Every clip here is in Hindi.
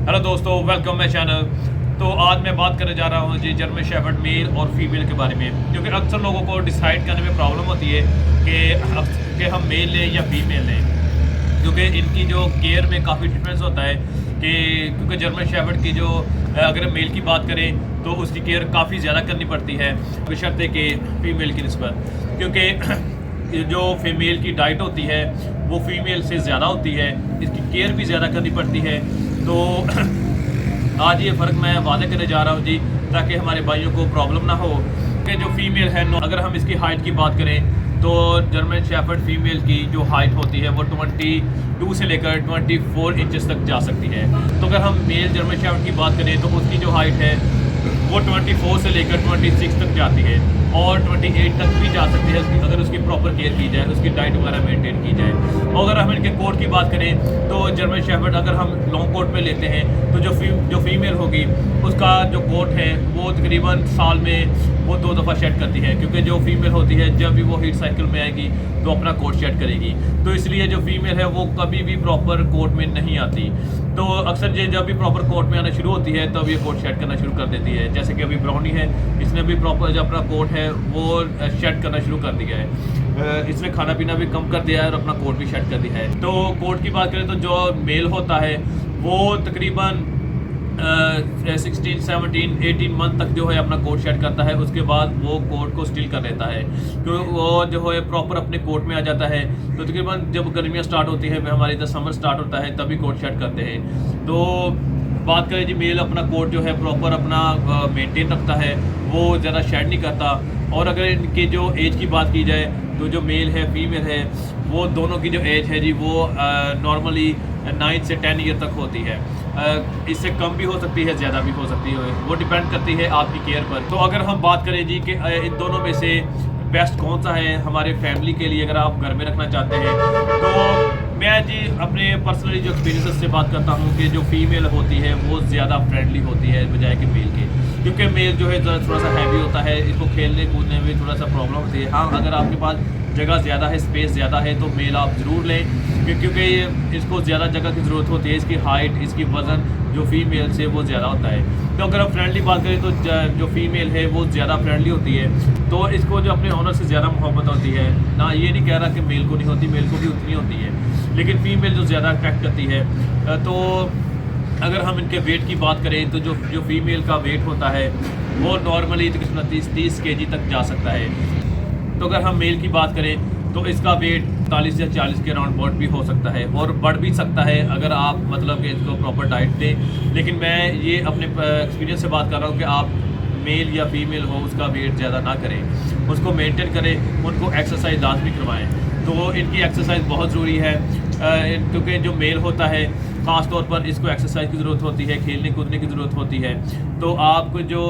हेलो दोस्तों, वेलकम माय चैनल। तो आज मैं बात करने जा रहा हूँ जी जर्मन शेफर्ड मेल और फीमेल के बारे में, क्योंकि अक्सर लोगों को डिसाइड करने में प्रॉब्लम होती है कि हम मेल लें या फीमेल लें, क्योंकि इनकी जो केयर में काफ़ी डिफरेंस होता है। क्योंकि जर्मन शेफर्ड की जो अगर मेल की बात करें तो उसकी केयर काफ़ी ज़्यादा करनी पड़ती है बशर्ते कि फ़ीमेल की निस्बत, क्योंकि जो फीमेल की डाइट होती है वो फीमेल से ज़्यादा होती है, इसकी केयर भी ज़्यादा करनी पड़ती है। तो आज ये फ़र्क मैं वादे करने जा रहा हूँ जी, ताकि हमारे भाइयों को प्रॉब्लम ना हो कि जो फीमेल है अगर हम इसकी हाइट की बात करें तो जर्मन शेफर्ड फीमेल की जो हाइट होती है वो 22 से लेकर 24 इंचेस तक जा सकती है। तो अगर हम मेल जर्मन शेफर्ड की बात करें तो उसकी जो हाइट है वो 24 से लेकर 26 तक जाती है और 28 तक भी जा सकती है अगर उसकी प्रॉपर केयर की जाए, उसकी डाइट वगैरह मेंटेन की जाए। और अगर हम इनके कोट की बात करें तो जर्मन शेफर्ड अगर हम लॉन्ग कोट में लेते हैं तो जो फीमेल होगी उसका जो कोट है वो तकरीबन साल में वो 2 दफ़ा शेड करती है, क्योंकि जो फीमेल होती है जब भी वो हीट साइकिल में आएगी तो अपना कोट शेड करेगी। तो इसलिए जो फीमेल है वो कभी भी प्रॉपर कोट में नहीं आती। तो अक्सर ये जब भी प्रॉपर कोट में आना शुरू होती है तब ये कोट शेड करना शुरू कर देती है। जैसे कि अभी ब्राउनी है, इसने भी प्रॉपर जो अपना कोट है वो शेड करना शुरू कर दिया है। इसने खाना पीना भी कम कर दिया है और अपना कोट भी शेड कर दिया है। तो कोट की बात करें तो जो मेल होता है वो तकरीबन 16, 17, 18 मंथ तक जो है अपना कोट शेड करता है। उसके बाद वो कोट को स्टील कर लेता है, क्योंकि वो जो है प्रॉपर अपने कोट में आ जाता है। तो तकरीबन जब गर्मियाँ स्टार्ट होती है, हमारे इधर समर स्टार्ट होता है, तभी कोट शेड करते हैं। तो बात करें जी मेल अपना कोट जो है प्रॉपर अपना मेंटेन रखता है, वो ज़्यादा शेड नहीं करता। और अगर इनकी जो एज की बात की जाए तो जो मेल है फीमेल है वो दोनों की जो एज है जी वो नॉर्मली 9 से 10 ईयर तक होती है। इससे कम भी हो सकती है, ज़्यादा भी हो सकती है, वो डिपेंड करती है आपकी केयर पर। तो अगर हम बात करें जी कि इन दोनों में से बेस्ट कौन सा है हमारे फैमिली के लिए अगर आप घर में रखना चाहते हैं, तो मैं जी अपने पर्सनली जो एक्सपीरियंस से बात करता हूँ कि जो फीमेल होती है वो ज़्यादा फ्रेंडली होती है बजाय कि मेल के, क्योंकि मेल जो है थोड़ा सा हैवी होता है, इसको खेलने कूदने में थोड़ा सा प्रॉब्लम होती है। हाँ, अगर आपके पास जगह ज़्यादा है, स्पेस ज़्यादा है, तो मेल आप ज़रूर लें, क्योंकि इसको ज़्यादा जगह की ज़रूरत होती है। इसकी हाइट, इसकी वज़न जो फीमेल से वो ज़्यादा होता है। तो अगर हम फ्रेंडली बात करें तो जो फीमेल है वो ज़्यादा फ्रेंडली होती है, तो इसको जो अपने ऑनर से ज़्यादा मोहब्बत होती है ना। ये नहीं कह रहा कि मेल को नहीं होती, मेल को भी उतनी होती है, लेकिन फीमेल जो ज़्यादा अट्रैक्ट करती है। तो अगर हम इनके वेट की बात करें तो जो फीमेल का वेट होता है वो नॉर्मली तकरीबन 30 kg तक जा सकता है। तो अगर हम मेल की बात करें तो इसका वेट 40 या 40 के अराउंड बॉड भी हो सकता है और बढ़ भी सकता है अगर आप मतलब कि इसको प्रॉपर डाइट दें। लेकिन मैं ये अपने एक्सपीरियंस से बात कर रहा हूँ कि आप मेल या फीमेल हो उसका वेट ज़्यादा ना करें, उसको मेंटेन करें, उनको एक्सरसाइज लाजमी करवाएं। तो इनकी एक्सरसाइज बहुत ज़रूरी है, क्योंकि जो मेल होता है ख़ास तौर पर इसको एक्सरसाइज की ज़रूरत होती है, खेलने कूदने की ज़रूरत होती है। तो आपको जो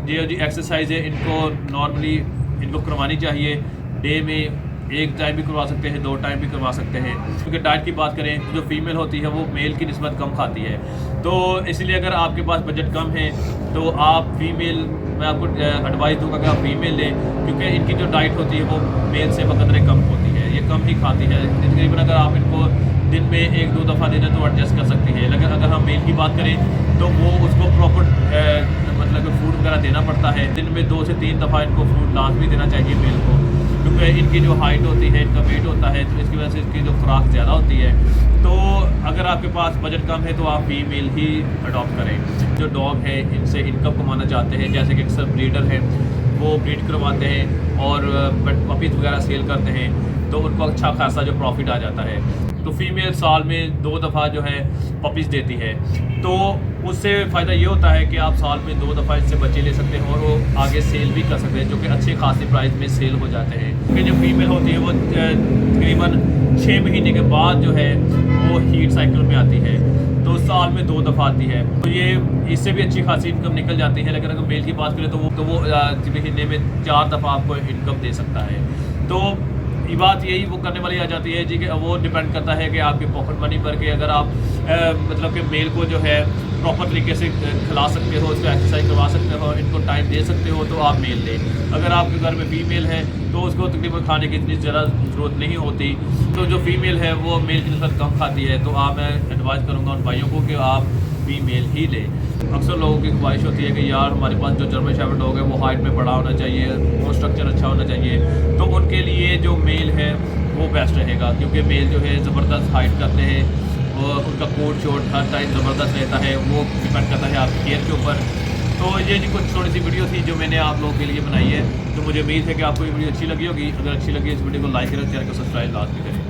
एक्सरसाइज है इनको नॉर्मली इनको करवानी चाहिए। डे में 1 टाइम भी करवा सकते हैं, 2 टाइम भी करवा सकते हैं, क्योंकि डाइट की बात करें तो जो फीमेल होती है वो मेल की निस्बत कम खाती है। तो इसलिए अगर आपके पास बजट कम है तो आप फीमेल, मैं आपको एडवाइस दूंगा कि आप फीमेल लें, क्योंकि इनकी जो डाइट होती है वो मेल से बकदरे कम होती है, ये कम ही खाती है। तकरीबन अगर आप इनको दिन में 1-2 दफ़ा देना तो एडजस्ट कर सकती है। लेकिन अगर हम मेल की बात करें तो वो उसको प्रॉपर मतलब फूड वगैरह देना पड़ता है। दिन में 2 से 3 दफ़ा इनको फूड लाजमी देना चाहिए मेल को, क्योंकि इनकी जो हाइट होती है, इनका वेट होता है, तो इसकी वजह से इसकी जो खुराक ज़्यादा होती है। तो अगर आपके पास बजट कम है तो आप फीमेल ही अडॉप्ट करें। जो डॉग है इनसे इनकम कमाना चाहते हैं, जैसे कि अक्सर ब्रीडर हैं वो ब्रीड करवाते हैं और पपीज़ वगैरह सेल करते हैं, तो उनको अच्छा खासा जो प्रॉफिट आ जाता है। तो फीमेल साल में 2 दफ़ा जो है पपीज़ देती है, तो उससे फ़ायदा ये होता है कि आप साल में 2 दफ़ा इससे बच्चे ले सकते हैं और वो आगे सेल भी कर सकते हैं, जो कि अच्छे खासे प्राइस में सेल हो जाते हैं। क्योंकि जो फीमेल होती है वो तकरीबन 6 महीने के बाद जो है वो हीट साइकिल में आती है, तो साल में 2 दफ़ा आती है। तो ये इससे भी अच्छी खासी इनकम निकल जाती है। लेकिन अगर मेल की बात करें तो वो महीने में 4 दफ़ा आपको इनकम दे सकता है। तो ये बात यही वो करने वाली आ जाती है जी कि वो डिपेंड करता है कि आपके पॉकेट मनी पर कि अगर आप मतलब कि मेल को जो है प्रॉपर तरीके से खिला सकते हो, उसको एक्सरसाइज करवा सकते हो, इनको टाइम दे सकते हो, तो आप मेल लें। अगर आपके घर में फीमेल है तो उसको तकरीबन खाने की इतनी ज़्यादा ज़रूरत नहीं होती, तो जो फीमेल है वो मेल की नस्बत कम खाती है। तो आप मैं एडवाइस करूँगा उन भाइयों को कि आप फीमेल ही ले। अक्सर लोगों की ख्वाहिश होती है कि यार हमारे पास जो जर्मन शेफर्ड डॉग है वो हाइट में बड़ा होना चाहिए, वो स्ट्रक्चर अच्छा होना चाहिए, तो उनके लिए जो मेल है वो बेस्ट रहेगा, क्योंकि मेल जो है ज़बरदस्त हाइट करते हैं और उनका कोट शोट हर टाइम ज़बरदस्त रहता है। वो डिपेंड करता है आपकी केयर के ऊपर। तो ये जी कुछ थोड़ी सी वीडियो थी जो मैंने आप लोगों के लिए बनाई है। तो मुझे उम्मीद है कि आपको ये वीडियो अच्छी लगी होगी। अगर अच्छी लगी इस वीडियो को लाइक करें, चैनल को सब्सक्राइब लाजमी करें।